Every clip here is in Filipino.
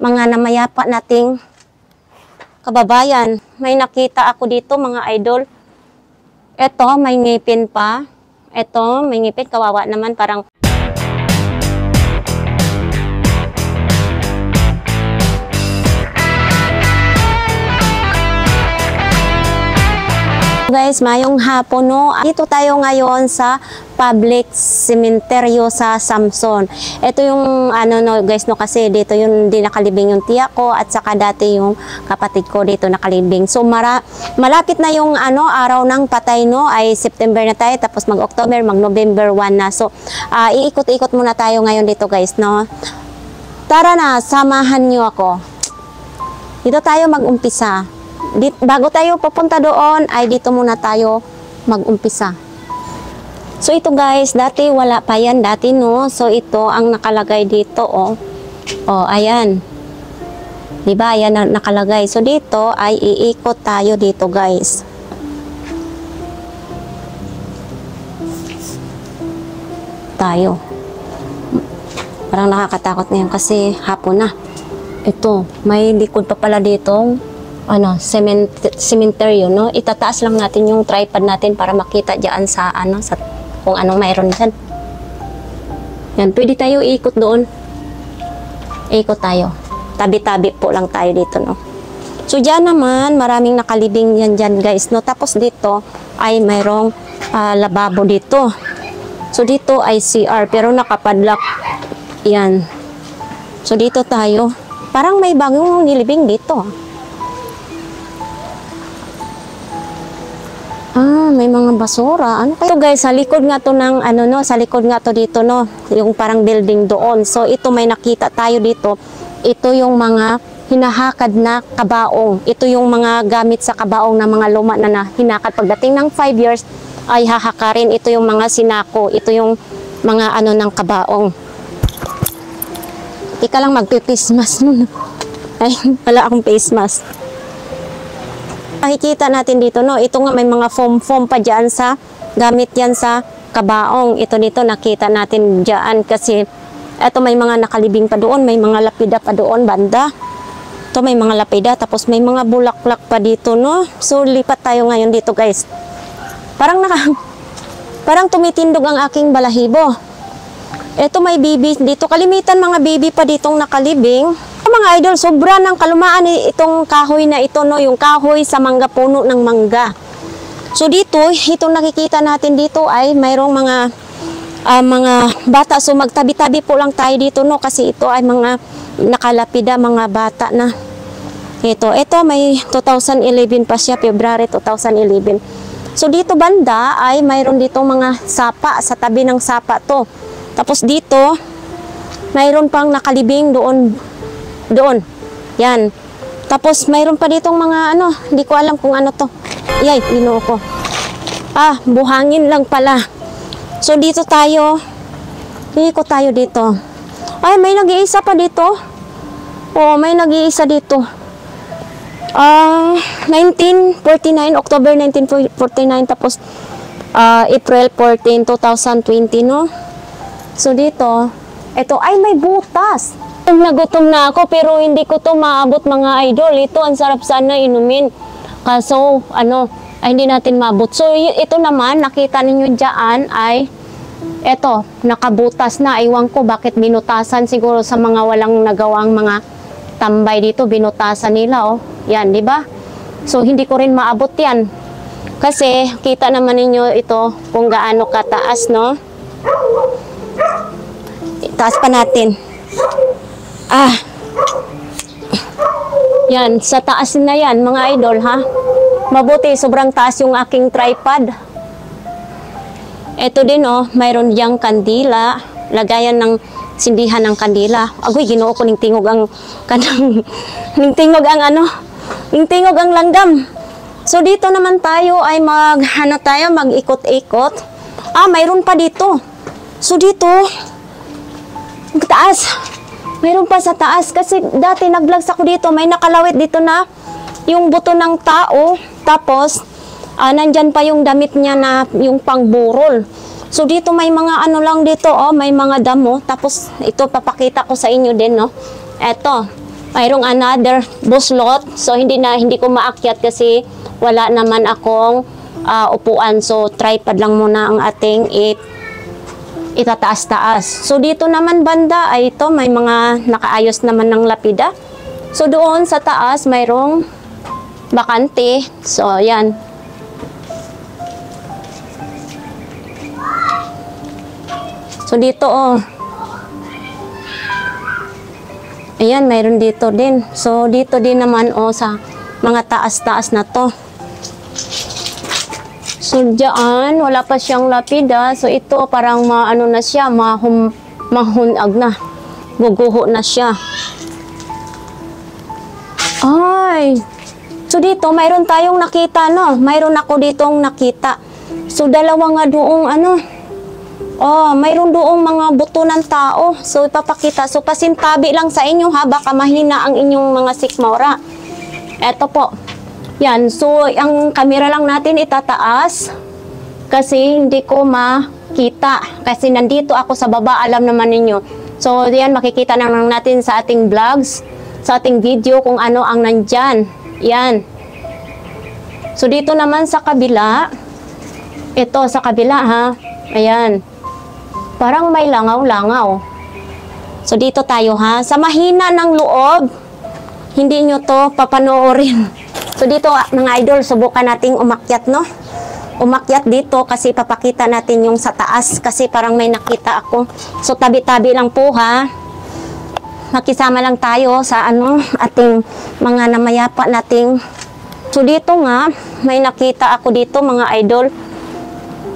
mga namayapa nating kababayan. May nakita ako dito mga idol. Ito, may ngipin pa. Ito, may ngipin. Kawawa naman, parang guys, mayong hapon, no? Dito tayo ngayon sa public cementerio sa Samson. Ito yung ano, no, guys, no, kasi dito yung di nakalibing yung tiya ko at saka dati yung kapatid ko dito nakalibing. So malapit na yung ano, araw ng patay, no? Ay September na tayo, tapos mag-October, mag-November 1 na. So iikot-ikot muna tayo ngayon dito, guys, no? Tara na, samahan niyo ako. Dito tayo mag-umpisa. Bago tayo papunta doon, ay dito muna tayo mag-umpisa. So ito guys, dati wala pa yan dati, no? So ito ang nakalagay dito, oh. Oh, ayan. Diba? Ayan na nakalagay. So dito ay iikot tayo dito, guys. Tayo. Parang nakakatakot na yan kasi hapon na. Ito, may likod pa pala dito. Ano, cementerio, no? Itataas lang natin yung tripod natin para makita diyan sa ano, sa kung anong mayroon diyan. Yan, pwede tayo ikot doon. Ikot tayo. Tabi-tabi po lang tayo dito, no? So diyan naman, maraming nakalibing yan diyan, guys, no? Tapos dito ay mayroong lababo dito. So dito ay CR pero nakapadlock. Yan. So dito tayo. Parang may bagong nilibing dito. May mga basura. Ano kayo? Ito guys, sa likod nga to ng ano, no, sa likod nga to dito, no, yung parang building doon. So ito may nakita tayo dito. Ito yung mga hinahakad na kabaong. Ito yung mga gamit sa kabaong na mga luma na hinakad. Pagdating ng 5 years ay hahakarin. Ito yung mga sinako. Ito yung mga ano ng kabaong. Ika lang magpe-face mask muna. Ay, wala akong face mask. Makikita natin dito, no, ito nga may mga foam pa dyan sa, gamit yan sa kabaong. Ito dito nakita natin dyan kasi ito may mga nakalibing pa doon, may mga lapida pa doon banda. Ito may mga lapida, tapos may mga bulaklak pa dito, no. So lipat tayo ngayon dito, guys. Parang tumitindog ang aking balahibo. Ito may bibi dito, kalimitan mga bibi pa ditong nakalibing. Mga idol, sobra ng kalumaan itong kahoy na ito, no, yung kahoy sa mangga, puno ng mangga. So dito, itong nakikita natin dito ay mayroong mga bata. So magtabi-tabi po lang tayo dito, no, kasi ito ay mga nakalapida, mga bata na. Ito may 2011 pa siya, February 2011. So dito banda ay mayroon dito mga sapa, sa tabi ng sapa to. Tapos dito, mayroon pang nakalibing doon. Yan. Tapos mayroon pa ditong mga ano, hindi ko alam kung ano to. Yay, pinuo ko. Buhangin lang pala. So dito tayo. Ikot tayo dito. Ay, may nag-iisa pa dito. Oh, may nag-iisa dito. 1949, October 1949, tapos April 14, 2020, no? So dito, ito ay may butas. Nagutom na ako pero hindi ko to maabot, mga idol. Ito ang sarap sana inumin. Kaso ano, ay hindi natin maabot. So ito naman, nakita ninyo diyan ay eto, nakabutas na. Iwan ko bakit binutasan, siguro sa mga walang nagawang mga tambay dito, binutasan nila, oh. Yan, di ba? So hindi ko rin maabot 'yan. Kasi kita naman ninyo ito kung gaano kataas, no? Taas pa natin. Yan, sa taas na yan, mga idol, ha? Mabuti, sobrang taas yung aking tripod. Ito din, oh, mayroon diyang kandila. Lagayan ng sindihan ng kandila. Agoy, ginoo ko ning tingog ang ning tingog ang langgam. So dito naman tayo ay mag-ikot-ikot. Mayroon pa dito. So dito, taas. Mayroon pa sa taas kasi dati nag-vlogs ako dito, may nakalawit dito na yung buto ng tao, tapos nandyan pa yung damit niya na yung pangburol. So dito may mga ano lang dito, oh, may mga damo, tapos ito papakita ko sa inyo din, no. Eto, mayroong another buslot. So, hindi ko maakyat kasi wala naman akong upuan. So, tripod lang muna ang ating itataas-taas. So, dito naman banda ay ito, may mga nakaayos naman ng lapida. So, doon sa taas, mayroong bakante. So, yan. So, dito, oh. Ayan, mayroon dito din. So, dito din naman, oh, sa mga taas-taas na to. So, dyan, wala pa siyang lapida. So, ito, parang maano na siya, mahunag na. Guguho na siya. Ay! So, dito, mayroon tayong nakita, no? Mayroon ako ditong nakita. So, dalawa nga doong, oh, mayroon doong mga buto ng tao. So, ipapakita. So, pasintabi lang sa inyo, ha? Baka mahina ang inyong mga sikmura. Eto po. Yan. So, ang camera lang natin itataas. Kasi hindi ko makita. Kasi nandito ako sa baba. Alam naman ninyo. So, yan. Makikita na lang natin sa ating vlogs. Sa ating video kung ano ang nandyan. Yan. So, dito naman sa kabila. Ito, sa kabila, ha? Ayan. Parang may langaw-langaw. So, dito tayo, ha? Sa mahina ng loob, hindi nyo to papanoorin. So, dito, mga idol, subukan nating umakyat, no? Umakyat dito kasi papakita natin yung sa taas kasi parang may nakita ako. So, tabi-tabi lang po, ha? Makisama lang tayo sa ating mga namayapa nating. So, dito nga, may nakita ako dito, mga idol.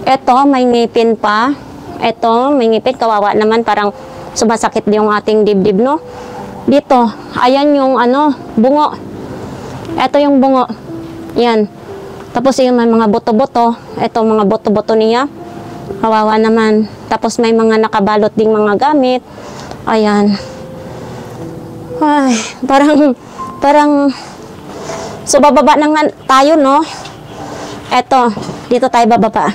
Ito, may ngipin pa. Ito, may ngipin, kawawa naman, parang sumasakit yung ating dibdib, no? Dito, ayan yung bungo. Ito yung bungo. Yan. Tapos yung may mga boto-boto. Ito, mga boto-boto niya. Kawawa naman. Tapos may mga nakabalot ding mga gamit. Ayan. Ay, parang, so bababa na nga tayo, no? Ito, dito tayo bababa.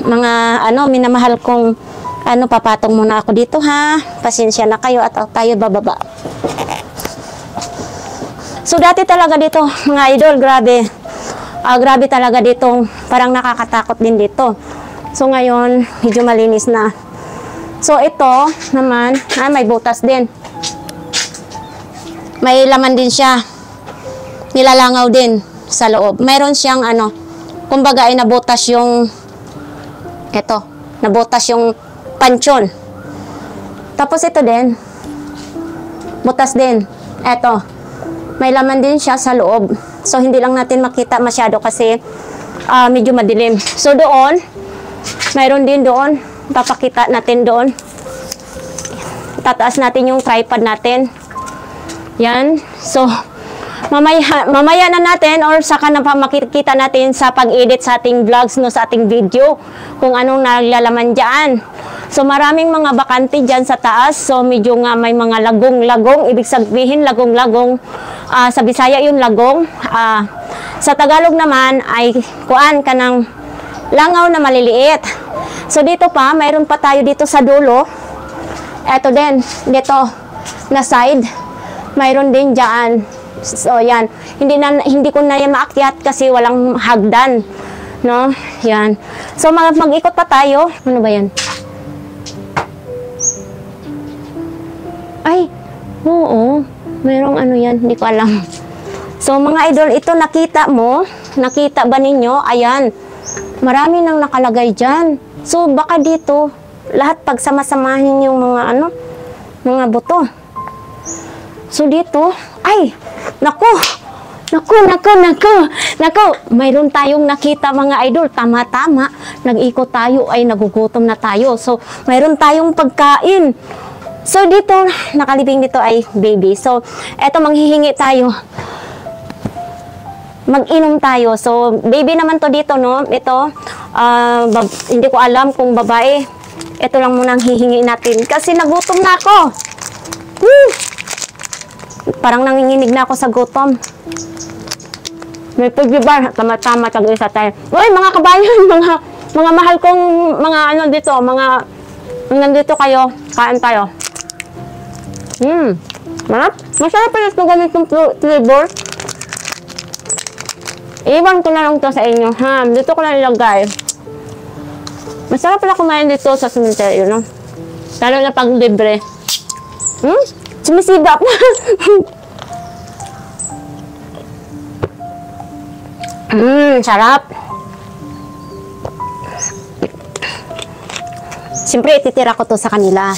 Mga minamahal kong papatong muna ako dito, ha. Pasensya na kayo at tayo bababa. So dati talaga dito, mga idol, grabe. Grabe talaga dito. Parang nakakatakot din dito. So ngayon, medyo malinis na. So ito naman, may butas din. May laman din siya. Nilalangaw din sa loob. Mayroon siyang kumbaga ay nabutas yung nabutas yung pansyon. Tapos ito din, butas din. Ito, may laman din siya sa loob. So, hindi lang natin makita masyado kasi medyo madilim. So, doon, mayroon din doon. Papakita natin doon. Tataas natin yung tripod natin. Yan. So, mamaya na natin or saka na pa makikita natin sa pag-edit sa ating vlogs, no, sa ating video kung anong naglalaman dyan. So, maraming mga bakante dyan sa taas. So, medyo nga may mga lagong-lagong. Ibig sabihin, lagong-lagong. Sa Bisaya yung lagong. Sa Tagalog naman ay kuan ka ng langaw na maliliit. So, dito pa, mayroon pa tayo dito sa dulo. Eto din, dito, na side. Mayroon din dyan. So, yan. Hindi ko na yan maakyat kasi walang hagdan. No? Yan. So, mag-ikot pa tayo. Ano ba yan? Ay, oo. Mayroong yan. Hindi ko alam. So, mga idol, ito nakita mo? Nakita ba ninyo? Ayan. Marami nang nakalagay dyan. So, baka dito, lahat pagsama-samahin yung mga mga buto. So, dito, ay, naku, mayroon tayong nakita, mga idol, tama-tama, nag-ikot tayo, ay nagugutom na tayo. So, mayroon tayong pagkain. So, dito, nakalibing dito ay baby. So, eto, manghihingi tayo. Mag-inom tayo. So, baby naman to dito, no? Ito, hindi ko alam kung babae. Ito lang muna ang hihingi natin. Kasi nagutom na ako. Parang nanginginig na ako sa gutom. May pagbibar. Tama-tama, tag-isa tayo. Uy, mga kabayan, mga mahal kong mga dito, nandito kayo. Kain tayo. Manap. Masarap pala ito gamit yung flavor. Iwan ko na lang to sa inyo, ha? Dito ko na nilagay. Masarap pala kumain dito sa cemetery, no? Lalo na pag libre. Sumisidap. Sarap. Siyempre, ititira ko to sa kanila.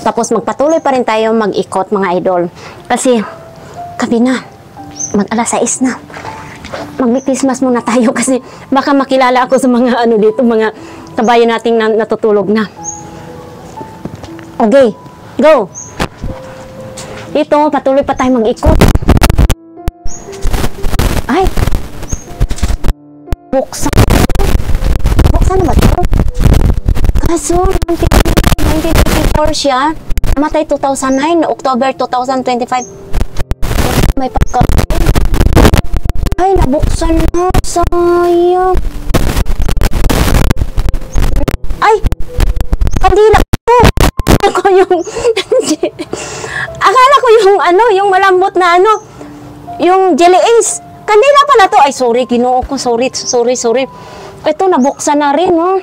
Tapos magpatuloy pa rin tayo mag-ikot, mga idol. Kasi, gabi na. Mag-alas 6 na. Mag-Christmas muna tayo kasi baka makilala ako sa mga ano dito, mga kabayan nating natutulog na. Okay, go! Ito, patuloy pa tayo mag-ikot. Ay! Buksan. Buksan na ba ito? Kaso, 1984 siya. Namatay 2009, October 2025. May pagka... Ay, nabuksan na. Sayang. Ay! Kandila ko! Ako yung... Akala ko yung ano, yung malambot na ano, yung jelly ace. Kandila pala to. Ay, sorry, ginoo ko. Sorry. Ito, nabuksan na rin, no?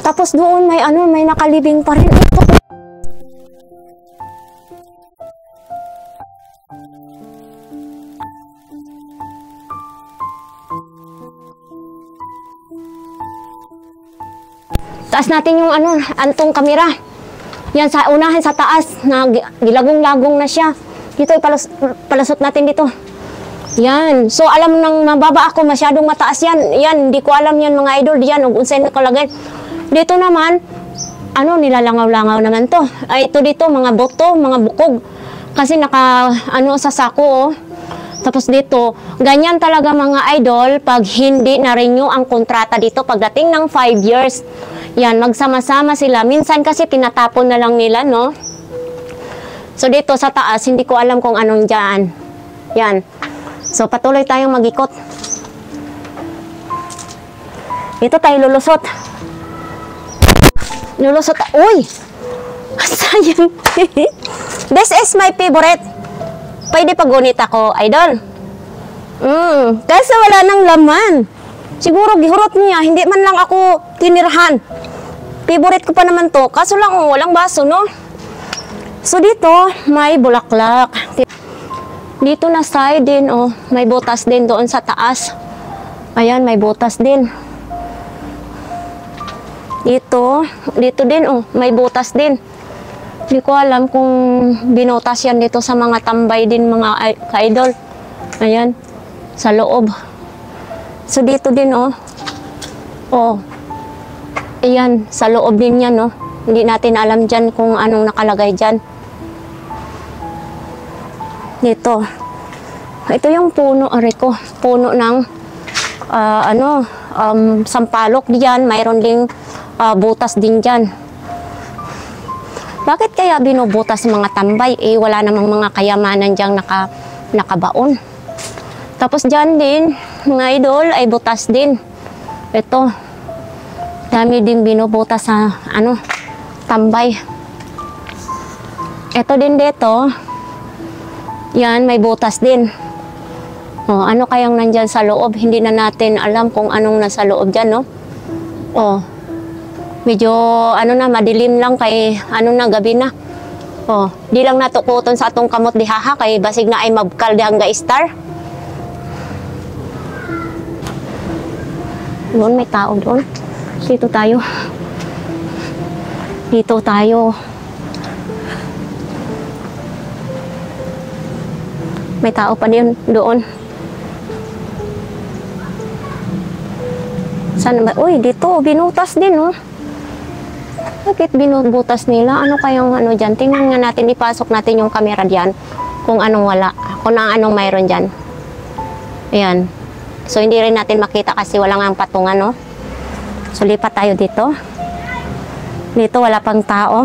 Tapos doon may ano, may nakalibing pa rin. Ito. Taas natin yung ano, antong kamera. Yan, sa unahin sa taas, na gilagong-lagong na siya. Dito, palusot natin dito. Yan. So, alam nang mababa ako, masyadong mataas yan. Yan, hindi ko alam yan mga idol. Yan, unsay nakalagay. Dito naman, ano, nilalangaw-langaw naman to. Ay, ito dito, mga boto, mga bukog. Kasi naka, ano, sa sako, oh. Tapos dito, ganyan talaga mga idol, pag hindi na-renew ang kontrata dito, pagdating ng 5 years, yan, magsama-sama sila. Minsan kasi tinatapon na lang nila, no? So, dito sa taas, hindi ko alam kung anong dyan. Yan. So, patuloy tayong mag-ikot. Ito tayo lulusot. Lulusot. Uy! Sayang. This is my favorite. Pwede pagunit ako, idol. Kasi wala nang laman. Siguro gihurot niya. Hindi man lang ako tinirahan. Favorite ko pa naman to. Kaso lang, walang baso, no? So, dito, may bulaklak. Dito na side din, oh. May butas din doon sa taas. Ayan, may butas din. Dito din, oh. May butas din. Hindi ko alam kung binutas yan dito sa mga tambay din, mga ka-idol. Ayan, sa loob. So, dito din, oh. Oh. Ayan, sa loob din yan, oh. Hindi natin alam dyan kung anong nakalagay dyan. Dito. Ito yung puno, ariko. Puno ng, sampalok diyan. Mayroon ding butas din dyan. Bakit kaya binubutas mga tambay? Eh, wala namang mga kayamanan diyang nakabaon. Tapos dyan din, mga idol, ay butas din. Ito. Dami din binubutas sa, tambay. Ito din dito. Yan, may butas din. Oh, ano kayang nandyan sa loob? Hindi na natin alam kung anong nasa loob dyan, no? Oh, medyo, madilim lang kay, gabi na. Oh, di lang natukuton sa atong kamot dihaha kay basig na ay mabkal dihang ga-star. Doon, may tao doon. Dito tayo. Dito tayo. May tao pa din doon. Saan ba? Uy, dito. Binutas din, oh. Bakit binubutas nila? Ano kayang dyan? Tingnan nga natin. Ipasok natin yung camera dyan. Kung anong wala. Kung anong mayroon dyan. Ayan. So, hindi rin natin makita kasi wala nga ang patungan, no? So, lipat tayo dito. Dito, wala pang tao.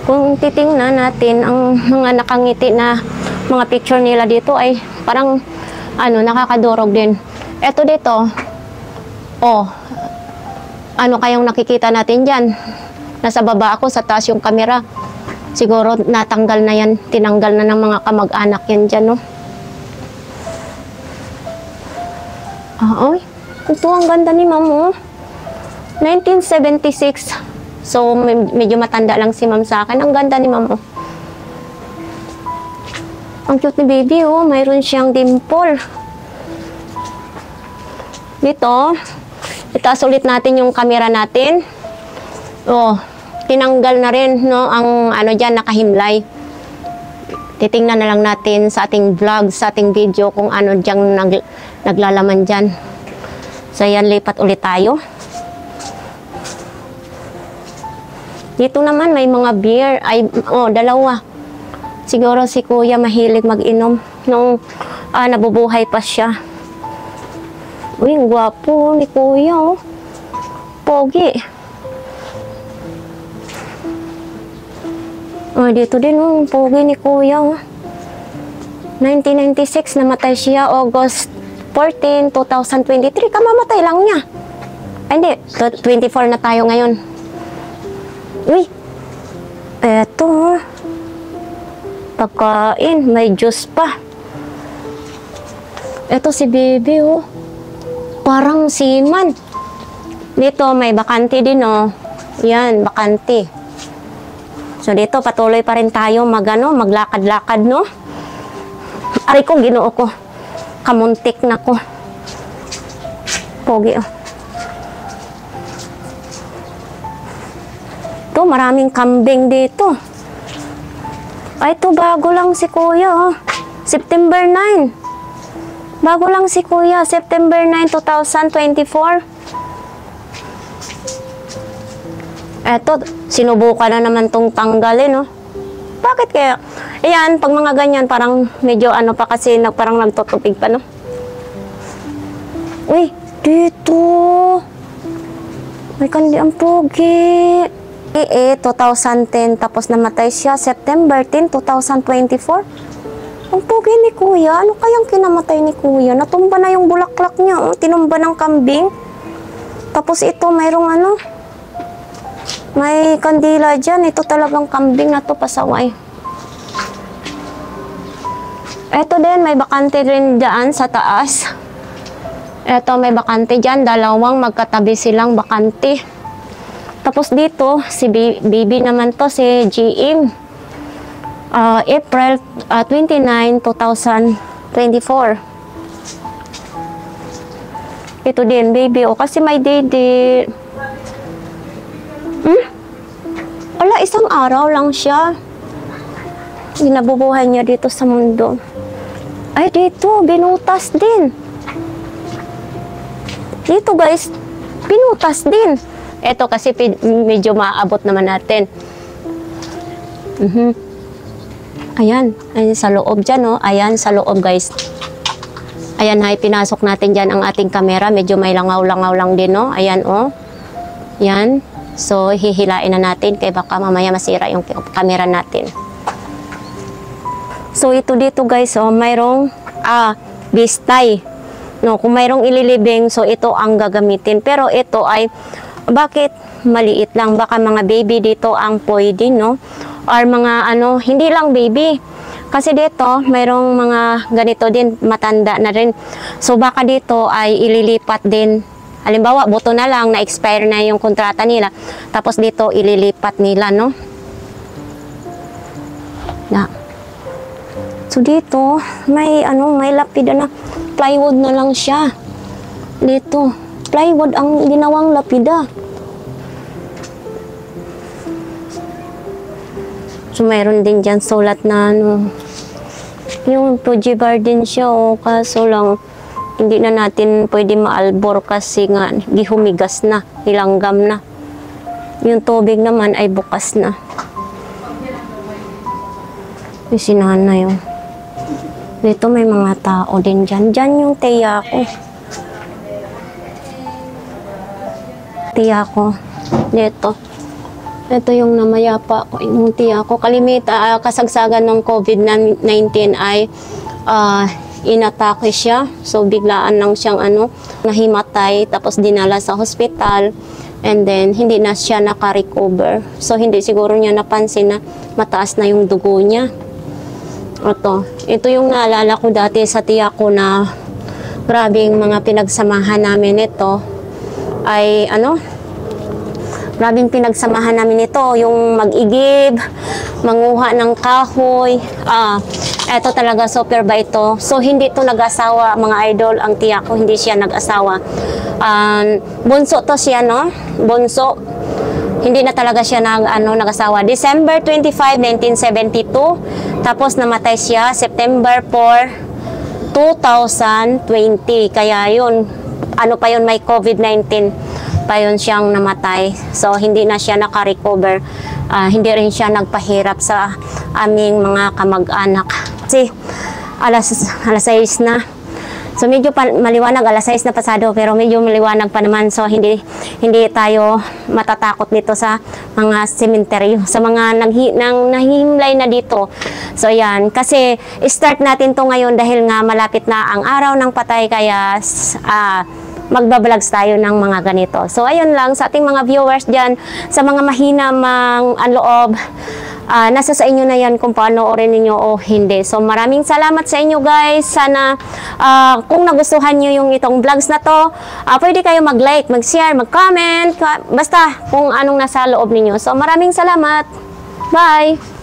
Kung titingnan natin ang mga nakangiti na mga picture nila dito ay parang nakakadurog din. Eto dito, oh, Ano kayang nakikita natin dyan? Nasa baba ako, sa taas yung camera. Siguro natanggal na yan, tinanggal na ng mga kamag-anak yan dyan, no? Oy, ito ang ganda ni Ma'am, oh. 1976. So, medyo matanda lang si Ma'am sa akin. Ang ganda ni Ma'am, oh. Ang cute ni baby, oh. Mayroon siyang dimple. Dito, itaas ulit natin yung camera natin. Oh, tinanggal na rin, no, ang ano dyan, nakahimlay. Titingnan na lang natin sa ating vlog, sa ating video kung ano dyan naglalaman dyan. So, yan, lipat ulit tayo. Dito naman may mga beer. Ay, oh, dalawa. Siguro si Kuya mahilig mag-inom nung nabubuhay pa siya. Uy, ang gwapo ni Kuya, oh. Pogi. Oh, dito din, oh, pogi ni Kuya, oh. 1996, namatay siya, August 14, 2023. Kamamatay lang niya. Ay, hindi. 24 na tayo ngayon. Uy, eto, oh. Pagkain, may juice pa. Eto si baby, oh. Parang seaman. Dito may bakante din, oh. Yan, bakante. So dito patuloy pa rin tayo maglakad-lakad, no? Aray ko, ginoo ko. Kamuntik na ko. Pogi, oh. Ito, maraming kambing dito. Ay, ito, bago lang si Kuya, oh. September 9. Bago lang si Kuya, September 9, 2024. Eto, sinubukan na naman tong tanggalin, no? Bakit kaya? Ayan, pag mga ganyan, parang medyo ano pa kasi, parang nagtutupig pa, no? Uy, dito. May kandi ang pogi. 2010, tapos namatay siya, September 10, 2024. Ang pogi ni Kuya. Ano kayang kinamatay ni Kuya? Natumba na yung bulaklak niya. Oh. Tinumba ng kambing. Tapos ito, mayroong ano. May kandila dyan. Ito talagang kambing na to, pasaway. Ito din, may bakante rin dyan sa taas. Ito, may bakante dyan. Dalawang magkatabi silang bakante. Tapos dito, si baby naman to, si GM. April 29, 2024. Ito din, baby. O, kasi may date. Wala, isang araw lang siya. Ginabubuhay niya dito sa mundo. Ay, dito, binutas din. Dito, guys, binutas din. Ito kasi medyo maaabot naman natin. Ayan, ayan sa loob dyan, no? Ayan, sa loob, guys. Ayan, hay, pinasok natin dyan ang ating camera. Medyo may langaw-langaw lang din, no? Ayan, oh. Yan. So, hihilain na natin kaya baka mamaya masira yung camera natin. So, ito dito, guys, oh, mayroong bistay. No, kung mayroong ililibing, so ito ang gagamitin. Pero ito ay, bakit maliit lang? Baka mga baby dito ang pwede, no? Or mga ano, hindi lang baby. Kasi dito, mayroong mga ganito din, matanda na rin. So baka dito ay ililipat din. Halimbawa, buto na lang, na-expire na yung kontrata nila. Tapos dito, ililipat nila, no? Na. So dito, may ano, may lapida na. Plywood na lang siya. Dito, plywood ang ginawang lapida. So, mayroon din dyan sulat na ano, yung Fuji Garden siya, oh, kaso lang, hindi na natin pwede maalbor kasi nga, gihumigas na, nilanggam na. Yung tubig naman ay bukas na. Yung sinanay, oh. Dito may mga tao din dyan. Dyan yung tiya ko. Tiya ko. Dito. Ito yung namayapa ko, yung tiya ko. Kasagsagan ng COVID-19 ay inatake siya. So, biglaan lang siyang nahimatay. Tapos dinala sa hospital. And then, hindi na siya naka-recover. So, hindi siguro niya napansin na mataas na yung dugo niya. Ito yung naalala ko dati sa tiya ko na grabe yung mga pinagsamahan namin ito. Ay, grabing pinagsamahan namin ito. Yung mag-igib, manguha ng kahoy. Ito talaga super ba ito. So, hindi ito nag-asawa, mga idol. Ang tiya ko, hindi siya nag-asawa. Bunso to siya, no? Bunso. Hindi na talaga siya nag-asawa. December 25, 1972. Tapos namatay siya September 4, 2020. Kaya yun, pa yun, may COVID-19 pa yun siyang namatay. So, hindi na siya naka-recover. Hindi rin siya nagpahirap sa aming mga kamag-anak. Kasi, alas 6 na. So, medyo maliwanag, alas 6 na pasado, pero medyo maliwanag pa naman. So, hindi tayo matatakot dito sa mga sementeryo, sa mga nahihimlay na dito. So, yan. Kasi, start natin to ngayon dahil nga malapit na ang araw ng patay, kaya magbablogs tayo ng mga ganito. So, ayun lang sa ating mga viewers dyan, sa mga mahina ang loob, nasa sa inyo na yan kung paano orin ninyo o hindi. So, maraming salamat sa inyo guys. Sana kung nagustuhan nyo yung itong vlogs na to, pwede kayo mag-like, mag-share, mag-comment, basta kung anong nasa loob ninyo. So, maraming salamat. Bye!